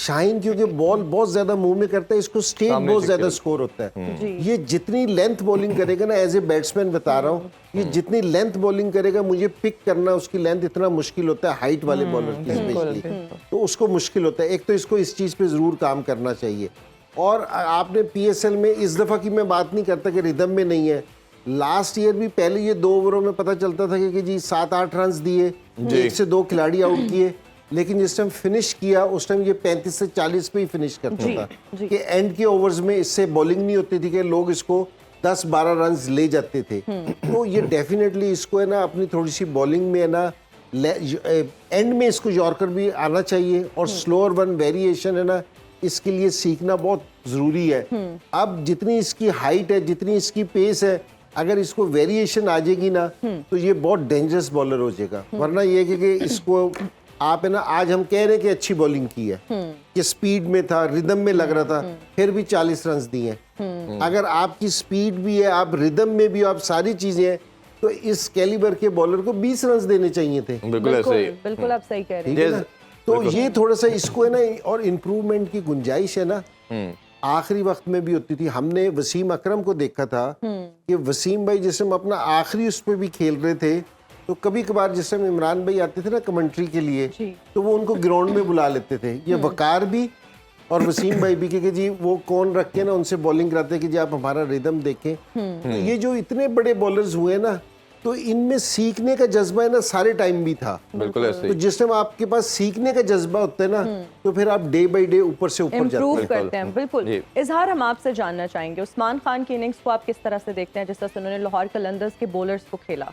शाहीन क्योंकि बॉल बहुत ज्यादा मुंह में करता है, इसको स्टेट बहुत ज्यादा स्कोर होता है। ये जितनी लेंथ बॉलिंग करेगा ना, एज ए बैट्समैन बता रहा हूँ, ये जितनी लेंथ बॉलिंग करेगा, मुझे पिक करना उसकी लेंथ इतना मुश्किल होता है हाइट वाले बॉलर की स्पेशली, तो उसको मुश्किल होता है। एक तो इसको इस चीज पे जरूर काम करना चाहिए। और आपने पीएसएल में इस दफा की मैं बात नहीं करता कि रिदम में नहीं है, लास्ट ईयर भी पहले ये 2 ओवरों में पता चलता था कि जी 7-8 रन दिए, 1 से 2 खिलाड़ी आउट किए, लेकिन जिस टाइम फिनिश किया उस टाइम ये 35 से 40 पे ही फिनिश करता था कि एंड के ओवर्स में इससे बॉलिंग नहीं होती थी कि लोग इसको 10-12 रन ले जाते थे। तो ये डेफिनेटली इसको है ना अपनी थोड़ी सी बॉलिंग में है ना एंड में इसको यॉर्कर भी आना चाहिए, और स्लोअर वन वेरिएशन है ना इसके लिए सीखना बहुत जरूरी है। अब जितनी इसकी हाइट है, जितनी इसकी पेस है, अगर इसको वेरिएशन आ जाएगी ना तो ये बहुत डेंजरस बॉलर हो जाएगा। वरना ये कि इसको आप है ना, आज हम कह रहे हैं कि अच्छी बॉलिंग की है, कि स्पीड में था, रिदम में लग रहा था, फिर भी 40 रन दिए। अगर आपकी स्पीड भी है, आप रिदम में भी, आप सारी चीजें हैं, तो इस कैलिबर के बॉलर को 20 रन देने चाहिए थे। बिल्कुल ऐसे ही, बिल्कुल आप सही कह रहे ठीक है ना? तो ये थोड़ा सा इसको है ना, और इम्प्रूवमेंट की गुंजाइश है ना, आखिरी वक्त में भी होती थी। हमने वसीम अकरम को देखा था कि वसीम भाई जिस हम अपना आखिरी उस पर भी खेल रहे थे, तो कभी कभार जिस समय इमरान भाई आते थे ना कमेंट्री के लिए, तो वो उनको ग्राउंड में बुला लेते थे, ये वकार भी और वसीम भाई भी, कि जी वो कौन रख के ना उनसे बॉलिंग कराते कि जी आप हमारा रिदम देखें। तो ये जो इतने बड़े बॉलर्स हुए ना, तो इनमें सीखने का जज्बा है ना सारे टाइम भी था। बिल्कुल ऐसे तो जिस टाइम आपके पास सीखने का जज्बा होता है ना, तो फिर आप डे बाय डे ऊपर से ऊपर जाते इम्प्रूव हैं। करते हैं। बिल्कुल। इजहार, हम आपसे जानना चाहेंगे उस्मान खान की इनिंग्स को आप किस तरह से देखते हैं, जिस तरह से उन्होंने लाहौर कलंदर्स के बॉलर्स को खेला?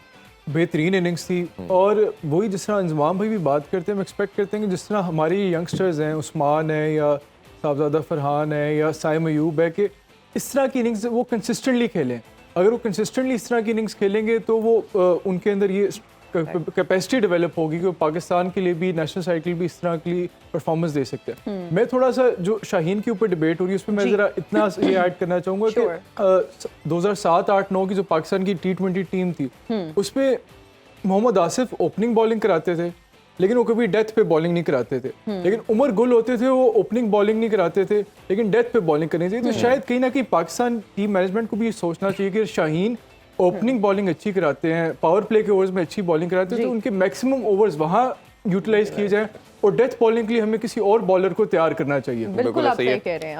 बेहतरीन इनिंग्स थी, और वही जिस तरह अंजमाम भाई भी बात करते हैं, हम एक्सपेक्ट करते हैं कि जिस तरह हमारी यंगस्टर्स हैं, उस्मान है या साहबजादा फरहान है या साइम अयूब है, कि इस तरह की इनिंग्स वो कंसिस्टेंटली खेलें। अगर वो कंसिस्टेंटली इस तरह की इनिंग्स खेलेंगे तो वो उनके अंदर ये कैपेसिटी डेवलप होगी कि वो पाकिस्तान के लिए भी, नेशनल साइड के लिए भी इस तरह की परफॉर्मेंस दे सकते हैं। मैं थोड़ा सा जो शाहीन के ऊपर डिबेट हो रही है उस पर मैं ज़रा इतना ये ऐड करना चाहूँगा कि 2007-8-9 की जो पाकिस्तान की T20 टीम थी, उस पर मोहम्मद आसिफ ओपनिंग बॉलिंग कराते थे, लेकिन वो कभी डेथ पे बॉलिंग नहीं कराते थे। लेकिन उमर गुल होते थे, वो ओपनिंग बॉलिंग नहीं कराते थे, लेकिन डेथ पे बॉलिंग करनी चाहिए। तो शायद कहीं ना कहीं पाकिस्तान टीम मैनेजमेंट को भी ये सोचना चाहिए कि शाहीन ओपनिंग बॉलिंग अच्छी कराते हैं, पावर प्ले के ओवर्स में अच्छी बॉलिंग कराते हैं, तो उनके मैक्सिमम ओवर्स वहाँ यूटिलाइज किए जाएं, और डेथ बॉलिंग के लिए हमें किसी और बॉलर को तैयार करना चाहिए। बिल्कुल आप सही कह रहे हैं।